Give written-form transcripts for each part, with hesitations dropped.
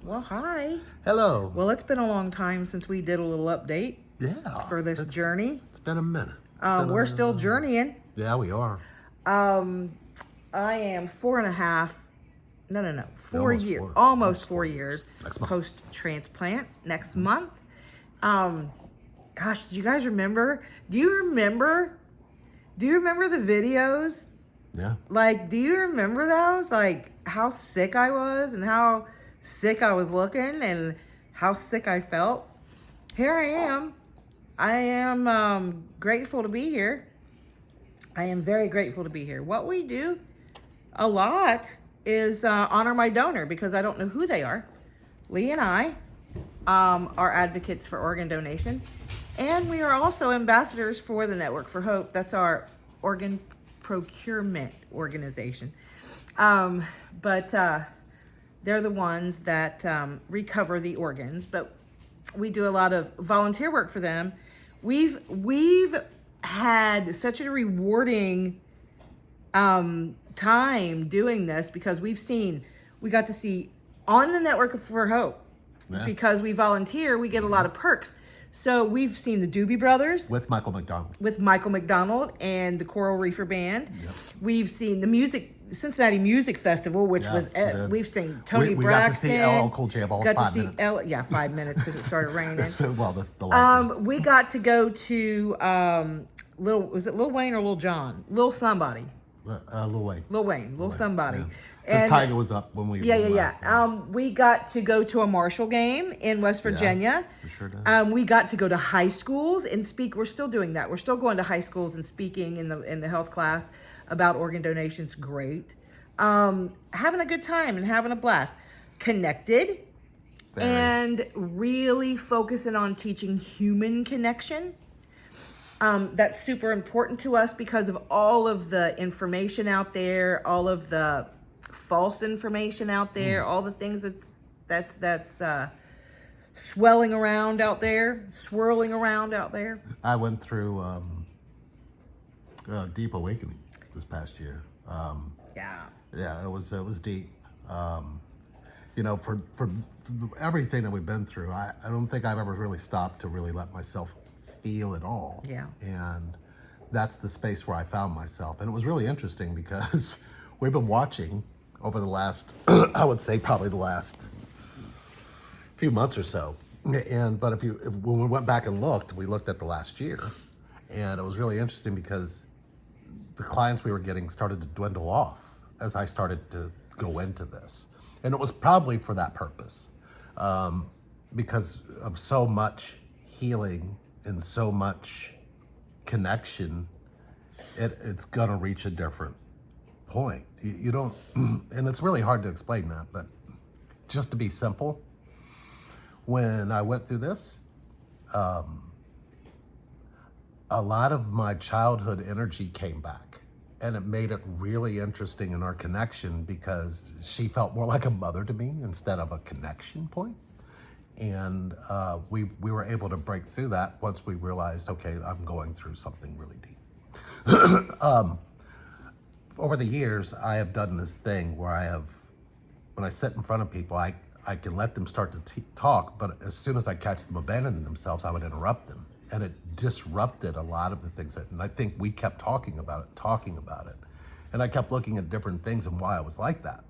Well, hi. Hello. Well, it's been a long time since we did a little update Yeah. for this journey. It's been a minute. We're still journeying. Yeah, we are. Um, I am 4 years, almost 4 years Next month. post-transplant next month. Gosh, do you guys remember? Do you remember the videos? Yeah. Like, do you remember those? Like, how sick I was and how sick I was looking and how sick I felt? Here I am. I am grateful to be here. I am very grateful to be here. What we do a lot is honor my donor because I don't know who they are. Lee and I are advocates for organ donation. And we are also ambassadors for the Network for Hope. That's our organ procurement organization. But they're the ones that recover the organs. But we do a lot of volunteer work for them. We've had such a rewarding time doing this because we got to see on the Network for Hope. Yeah. Because we volunteer, we get a lot of perks. So we've seen the Doobie Brothers With Michael McDonald. And the Coral Reefer Band. Yep. We've seen the Cincinnati Music Festival, which we've seen Tony we Braxton. got to see LL Cool J about 5 minutes. 5 minutes because it started raining. So, well, the lightning. We got to go to was it Lil Wayne or Lil Jon? Lil somebody. Lil Wayne. Lil somebody. Yeah. Because Tiger was up when we left. We got to go to a Marshall game in West Virginia. Yeah, we sure did. We got to go to high schools and speak. We're still doing that. We're still going to high schools and speaking in the health class about organ donations. Great. Having a good time and having a blast. Connected. Very. And really focusing on teaching human connection. That's super important to us because of all of the information out there, all of the false information out there, all the things that's swirling around out there. I went through a deep awakening this past year. Yeah, it was deep. For everything that we've been through, I don't think I've ever really stopped to really let myself feel it all. Yeah. And that's the space where I found myself. And it was really interesting because we've been watching over the last, I would say probably the last few months or so. But when we went back and we looked at the last year, and it was really interesting because the clients we were getting started to dwindle off as I started to go into this. And it was probably for that purpose, because of so much healing and so much connection, it's gonna reach a different point. You don't, and it's really hard to explain that, but just to be simple, when I went through this, a lot of my childhood energy came back, and it made it really interesting in our connection because she felt more like a mother to me instead of a connection point. And we were able to break through that once we realized, okay, I'm going through something really deep. Over the years, I have done this thing where when I sit in front of people, I can let them start to talk, but as soon as I catch them abandoning themselves, I would interrupt them. And it disrupted a lot of the things and I think we kept talking about it. And I kept looking at different things and why I was like that.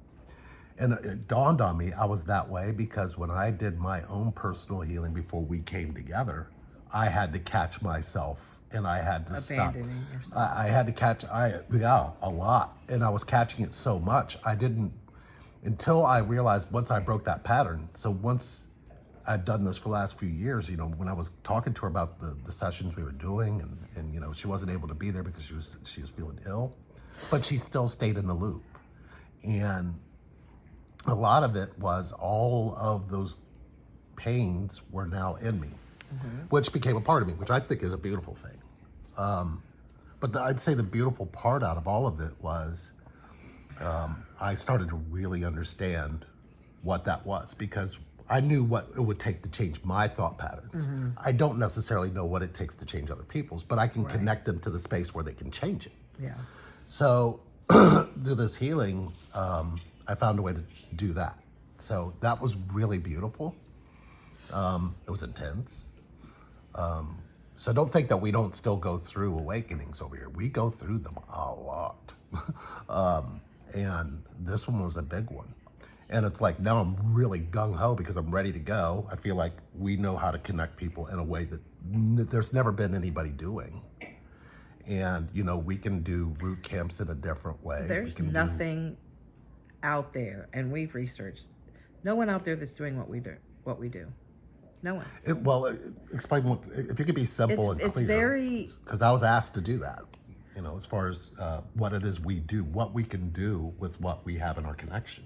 And it dawned on me I was that way because when I did my own personal healing before we came together, I had to catch myself and I had to stop. I had to catch, a lot. And I was catching it so much, until I realized once I broke that pattern. So once I'd done this for the last few years, when I was talking to her about the sessions we were doing and she wasn't able to be there because she was feeling ill, but she still stayed in the loop. And a lot of it was all of those pains were now in me, which became a part of me, which I think is a beautiful thing. But I'd say the beautiful part out of all of it was I started to really understand what that was because I knew what it would take to change my thought patterns. I don't necessarily know what it takes to change other people's, but I can connect them to the space where they can change it. Yeah. So through this healing, I found a way to do that. So that was really beautiful. It was intense. So don't think that we don't still go through awakenings over here. We go through them a lot. And this one was a big one. And it's like, now I'm really gung-ho because I'm ready to go. I feel like we know how to connect people in a way that there's never been anybody doing. And, you know, we can do root camps in a different way. There's nothing out there, and we've researched, no one out there that's doing what we do. No one. Explain what, if you could be simple and clear. It's very... Because I was asked to do that, you know, as far as what it is we do, what we can do with what we have in our connection.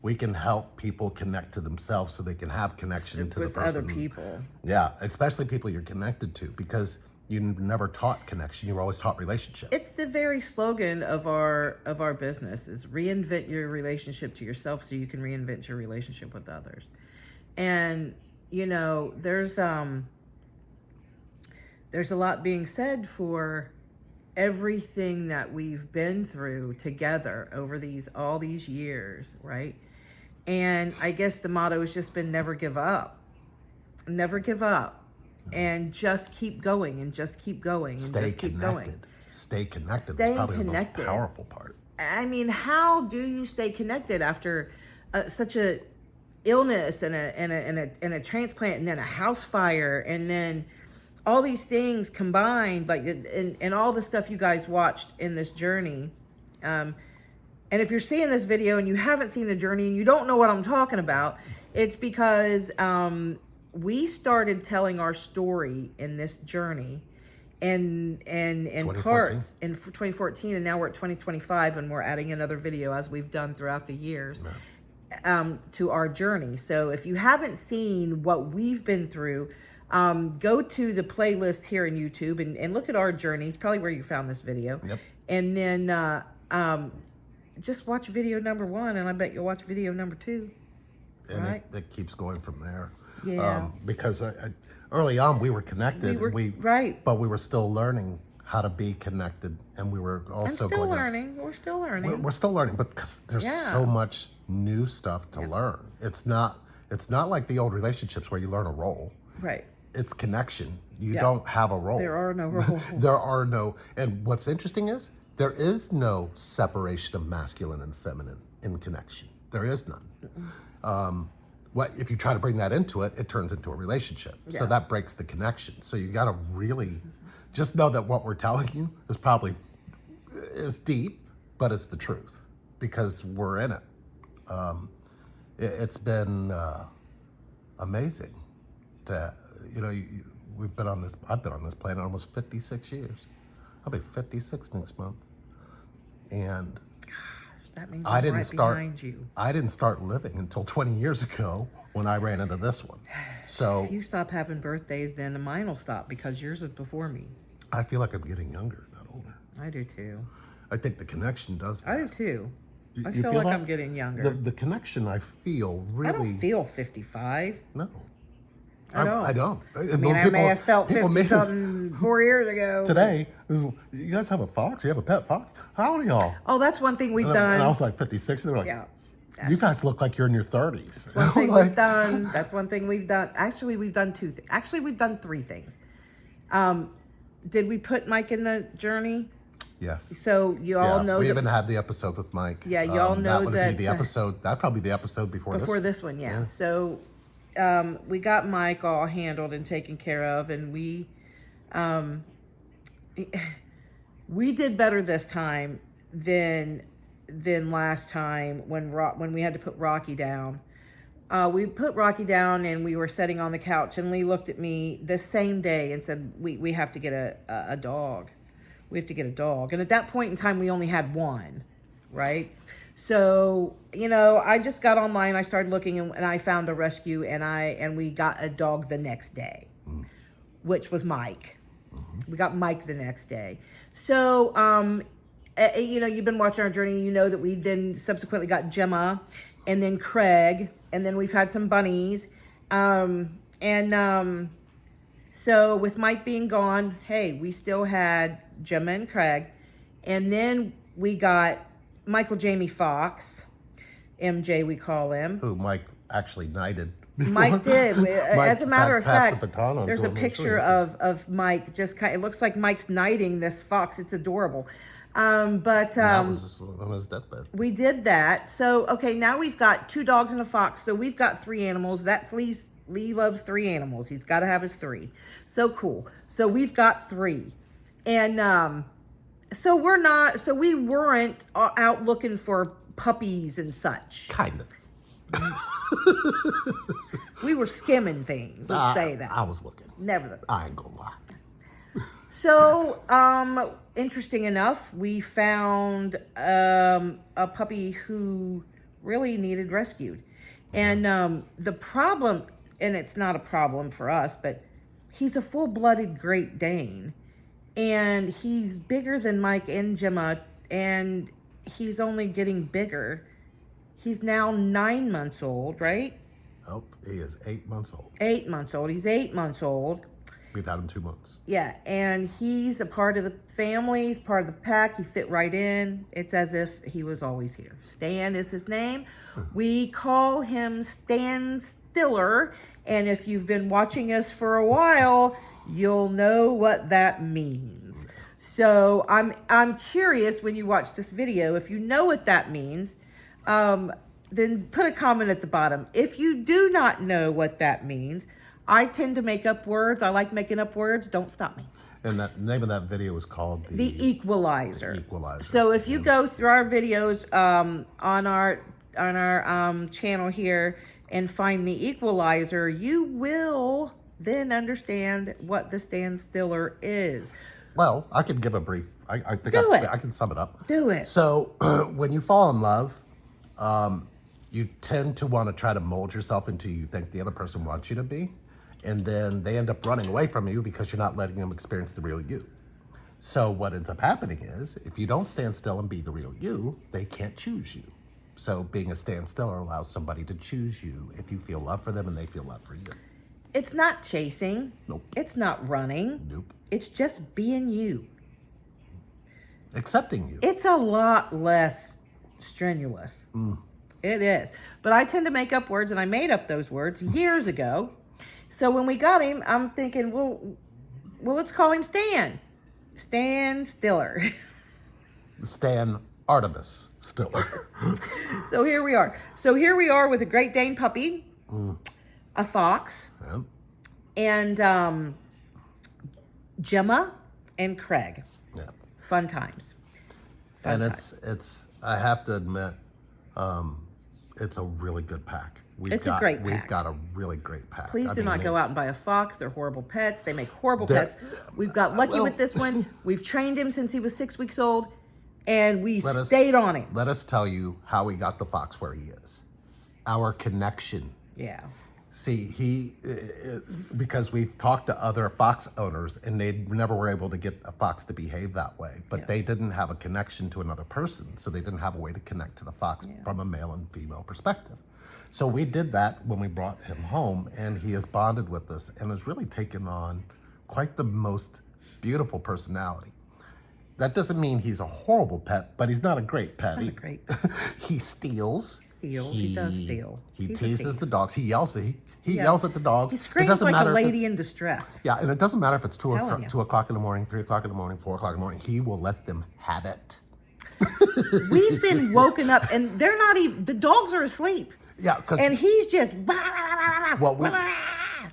We can help people connect to themselves so they can have connection to the person. With other people. Yeah, especially people you're connected to, because you never taught connection. You were always taught relationship. It's the very slogan of our business is reinvent your relationship to yourself so you can reinvent your relationship with others. And, you know, there's a lot being said for everything that we've been through together over all these years, right? And I guess the motto has just been never give up. Never give up. And just keep going and just keep going and just keep going. Stay connected. Stay probably connected. The most powerful part. I mean, how do you stay connected after such a illness and a transplant and then a house fire and then all these things combined, like and all the stuff you guys watched in this journey? And if you're seeing this video and you haven't seen the journey and you don't know what I'm talking about, it's because we started telling our story in this journey in parts in 2014, and now we're at 2025 and we're adding another video as we've done throughout the years to our journey. So if you haven't seen what we've been through, go to the playlist here in YouTube and look at our journey. It's probably where you found this video. Yep. And then just watch video number 1, and I bet you'll watch video number 2. And right? it keeps going from there. Yeah. Because early on we were connected, right, but we were still learning how to be connected, and we were also learning. We're still learning. We're still learning, but because there's so much new stuff to learn. It's not like the old relationships where you learn a role. Right. It's connection. You don't have a role. There are no roles. There are no. And what's interesting is there is no separation of masculine and feminine in connection. There is none. What if you try to bring that into it, it turns into a relationship. Yeah. So that breaks the connection. So you got to really just know that what we're telling you is deep, but it's the truth because we're in it. It's been amazing to, we've been on this, I've been on this planet almost 56 years. I'll be 56 next month. And that means I didn't start living until 20 years ago when I ran into this one. So if you stop having birthdays, then mine will stop because yours is before me. I feel like I'm getting younger, not older. I do too. I think the connection does that. I do too. I feel like I'm getting younger. The connection I feel really... I don't feel 55. No. I don't. I mean, I may have felt 50-something 4 years ago. Today, you guys have a fox? You have a pet fox? How old are y'all? Oh, that's one thing we've done. And I was like 56, and they're like, yeah. You guys look like you're in your 30s. That's one thing we've done. That's one thing we've done. Actually, we've done 2 things. Actually, we've done 3 things. Did we put Mike in the journey? Yes. So you all know we even had the episode with Mike. Yeah, y'all know that would be the episode. That'd probably be the episode before this one. Yeah. So we got Mike all handled and taken care of, and we did better this time than last time when we had to put Rocky down. We put Rocky down and we were sitting on the couch, and Lee looked at me the same day and said, we have to get a dog. We have to get a dog. And at that point in time, we only had one, right? So, I just got online, I started looking, and I found a rescue, and we got a dog the next day, which was Mike. We got Mike the next day. So, you've been watching our journey, you know that we then subsequently got Gemma, and then Craig, and then we've had some bunnies. So with Mike being gone, hey, we still had Gemma and Craig. And then we got Michael Jamie Fox. MJ, we call him. Who Mike actually knighted before. Mike did. As a matter of passed fact, the baton on there's to a him. It's picture really of Mike. It looks like Mike's knighting this fox. It's adorable. But that was on his deathbed. we did that. So, okay, now we've got 2 dogs and a fox. So we've got 3 animals. That's Lee's. Lee loves 3 animals. He's got to have his 3. So cool. So we've got 3. And so we weren't out looking for puppies and such. Kind of. We were skimming things. Let's say that. I was looking. Nevertheless. I ain't gonna lie. So, interesting enough, we found a puppy who really needed rescued. And the problem, and it's not a problem for us, but he's a full-blooded Great Dane. And he's bigger than Mike and Gemma, and he's only getting bigger. He's now 9 months old, right? Oh, he is 8 months old. 8 months old. He's 8 months old. We've had him 2 months. Yeah, and he's a part of the family. He's part of the pack. He fit right in. It's as if he was always here. Stan is his name. We call him Stan Stiller, and if you've been watching us for a while, you'll know what that means. So I'm curious when you watch this video, if you know what that means, then put a comment at the bottom. If you do not know what that means, I tend to make up words. I like making up words. Don't stop me. And that name of that video was called The Equalizer. The Equalizer. So if you go through our videos on our channel here and find The Equalizer, you will then understand what the Stan Stiller is. Well, I can give a brief. I think I can sum it up. Do it. So when you fall in love, you tend to want to try to mold yourself into you think the other person wants you to be. And then they end up running away from you because you're not letting them experience the real you. So what ends up happening is, if you don't stand still and be the real you, they can't choose you. So being a stand stiller allows somebody to choose you if you feel love for them and they feel love for you. It's not chasing. Nope. It's not running. Nope. It's just being you. Accepting you. It's a lot less strenuous. It is. But I tend to make up words, and I made up those words years ago. So when we got him, I'm thinking, well, let's call him Stan. Stan Stiller. Stan Artemis Stiller. So here we are. With a Great Dane puppy, a fox, Yep. and Gemma and Craig. Yeah. Fun times. And it's I have to admit, it's a really good pack. It's a great pack. We've got a really great pack. Please do not go out and buy a fox. They're horrible pets. They make horrible pets. We've got lucky with this one. We've trained him since he was 6 weeks old, and we stayed on him. Let us tell you how we got the fox where he is. Our connection. Yeah. See, because we've talked to other fox owners and they never were able to get a fox to behave that way, but they didn't have a connection to another person, so they didn't have a way to connect to the fox from a male and female perspective. So we did that when we brought him home, and he has bonded with us and has really taken on quite the most beautiful personality. That doesn't mean he's a horrible pet, but he's not a great pet. He's not great. He steals. He does steal. He teases the dogs. He yells. He yells at the dogs. He screams like a lady in distress. Yeah, and it doesn't matter if it's 2 o'clock in the morning, 3 o'clock in the morning, 4 o'clock in the morning. He will let them have it. We've been woken up, and they're not even. The dogs are asleep. Yeah, because and he's just.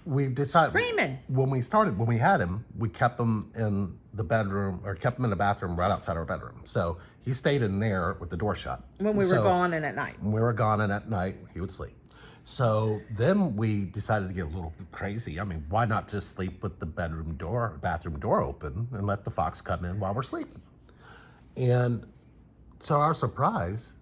We've decided screaming. When we had him, we kept him in the bedroom, or kept him in the bathroom right outside our bedroom. So he stayed in there with the door shut. When we were gone and at night. When we were gone and at night, he would sleep. So then we decided to get a little crazy. I mean, why not just sleep with the bathroom door open and let the fox come in while we're sleeping? And to our surprise,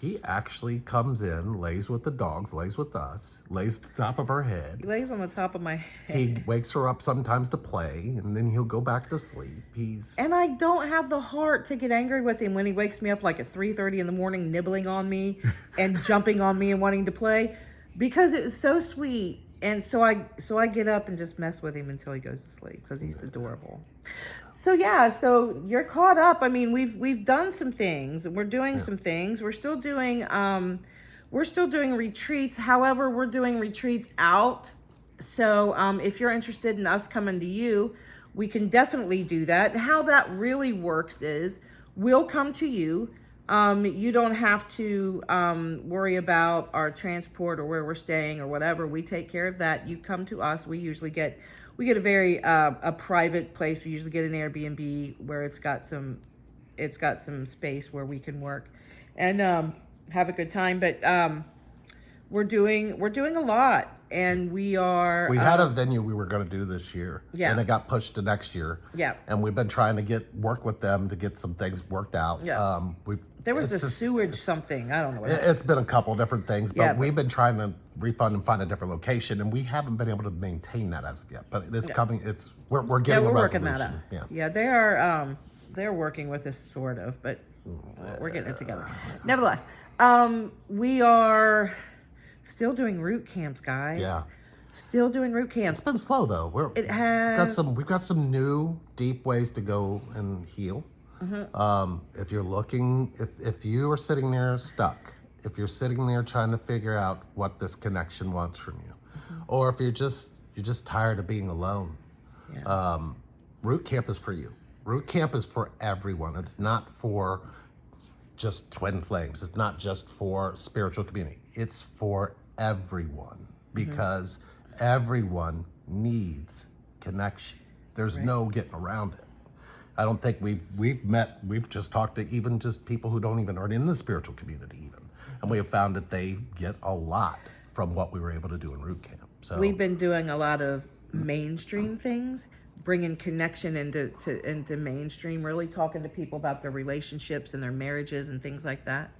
he actually comes in, lays with the dogs, lays with us, lays at the top of our head. He lays on the top of my head. He wakes her up sometimes to play, and then he'll go back to sleep. And I don't have the heart to get angry with him when he wakes me up like at 3:30 in the morning, nibbling on me and jumping on me and wanting to play, because it was so sweet. And so I get up and just mess with him until he goes to sleep, because he's adorable. So yeah, so you're caught up. I mean, we've done some things, and we're doing some things. We're still doing retreats. However, we're doing retreats out. So if you're interested in us coming to you, we can definitely do that. And how that really works is we'll come to you. You don't have to worry about our transport or where we're staying or whatever. We take care of that. You come to us. We get a very a private place. We usually get an Airbnb where it's got some space where we can work and have a good time. But we're doing a lot, and we had a venue we were going to do this year, and it got pushed to next year. Yeah, and we've been trying to work with them to get some things worked out. Yeah, there was sewage something. I don't know. It's been a couple different things, but we've been trying to refund and find a different location, and we haven't been able to maintain that as of yet. But it is coming. We're getting a resolution. Working that out. Yeah, they're working with us sort of, but we're getting it together. Nevertheless, we are still doing root camps, guys. Yeah. Still doing root camps. It's been slow though. We've got some new deep ways to go and heal. If you're looking, if you are sitting there stuck, if you're sitting there trying to figure out what this connection wants from you, or if you're just tired of being alone, root camp is for you. Root camp is for everyone. It's not for just twin flames. It's not just for spiritual community. It's for everyone, because everyone needs connection. There's no getting around it. I don't think we've just talked to even just people who don't even aren't in the spiritual community even. And we have found that they get a lot from what we were able to do in root camp. So we've been doing a lot of mainstream things, bringing connection into mainstream, really talking to people about their relationships and their marriages and things like that.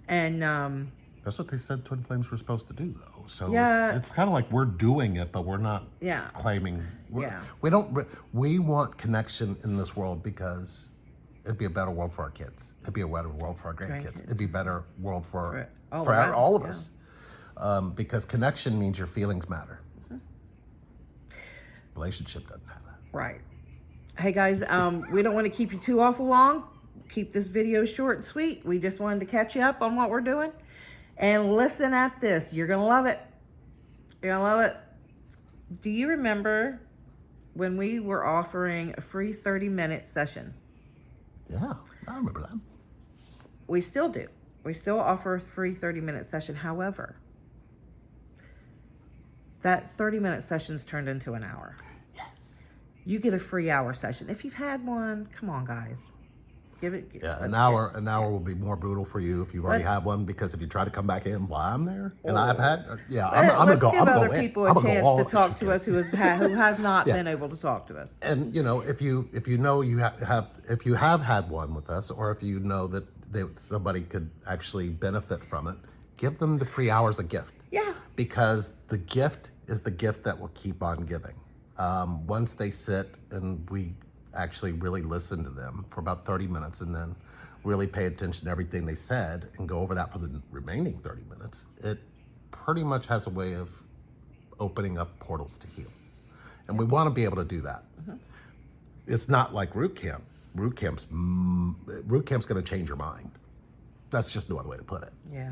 And that's what they said Twin Flames were supposed to do, though. So it's kind of like we're doing it, but we're not claiming. We want connection in this world because it'd be a better world for our kids. It'd be a better world for our grandkids. It'd be a better world for all of us. Because connection means your feelings matter. Relationship doesn't have that. Right. Hey, guys, we don't want to keep you too awful long. Keep this video short and sweet. We just wanted to catch you up on what we're doing. And listen at this. You're going to love it. You're going to love it. Do you remember when we were offering a free 30-minute session? Yeah, I remember that. We still do. We still offer a free 30-minute session. However, that 30-minute session's turned into an hour. Yes. You get a free hour session. If you've had one, come on, guys. An hour will be more brutal for you if you've already had one, because if you try to come back in while I'm there, and I've had, I'm gonna go. Let's give other people a chance to talk to us who has not been able to talk to us. And if you know you if you have had one with us, or if you know that somebody could actually benefit from it, give them the free hour as a gift. Yeah. Because the gift is the gift that will keep on giving. Once they sit and we actually really listen to them for about 30 minutes and then really pay attention to everything they said and go over that for the remaining 30 minutes, it pretty much has a way of opening up portals to heal. And we want to be able to do that. It's not like root camp. Root camp's going to change your mind. That's just no other way to put it. Yeah.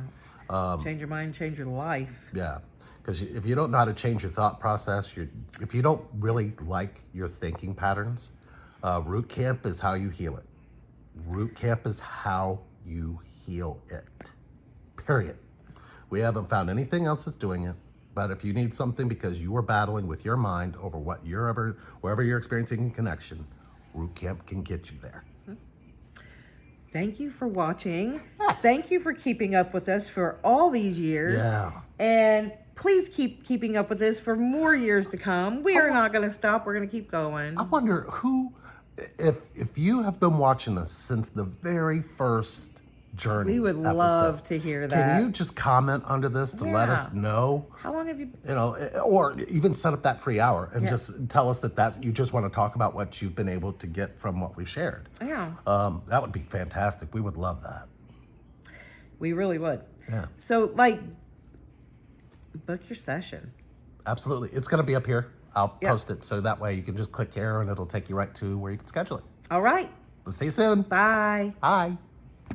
Change your mind, change your life. Yeah. Because if you don't know how to change your thought process, if you don't really like your thinking patterns, root camp is how you heal it. Root camp is how you heal it. Period. We haven't found anything else that's doing it. But if you need something because you are battling with your mind over wherever you're experiencing connection, root camp can get you there. Thank you for watching. Yes. Thank you for keeping up with us for all these years. Yeah. And please keep keeping up with us for more years to come. We are not going to stop. We're going to keep going. I wonder if you have been watching us since the very first journey. We would love to hear that. Can you just comment under this to let us know? How long have you? Or even set up that free hour and just tell us that you just want to talk about what you've been able to get from what we shared. Yeah. That would be fantastic. We would love that. We really would. Yeah. So, book your session. Absolutely. It's going to be up here. I'll Yep. post it so that way you can just click here and it'll take you right to where you can schedule it. All right. We'll see you soon. Bye. Bye.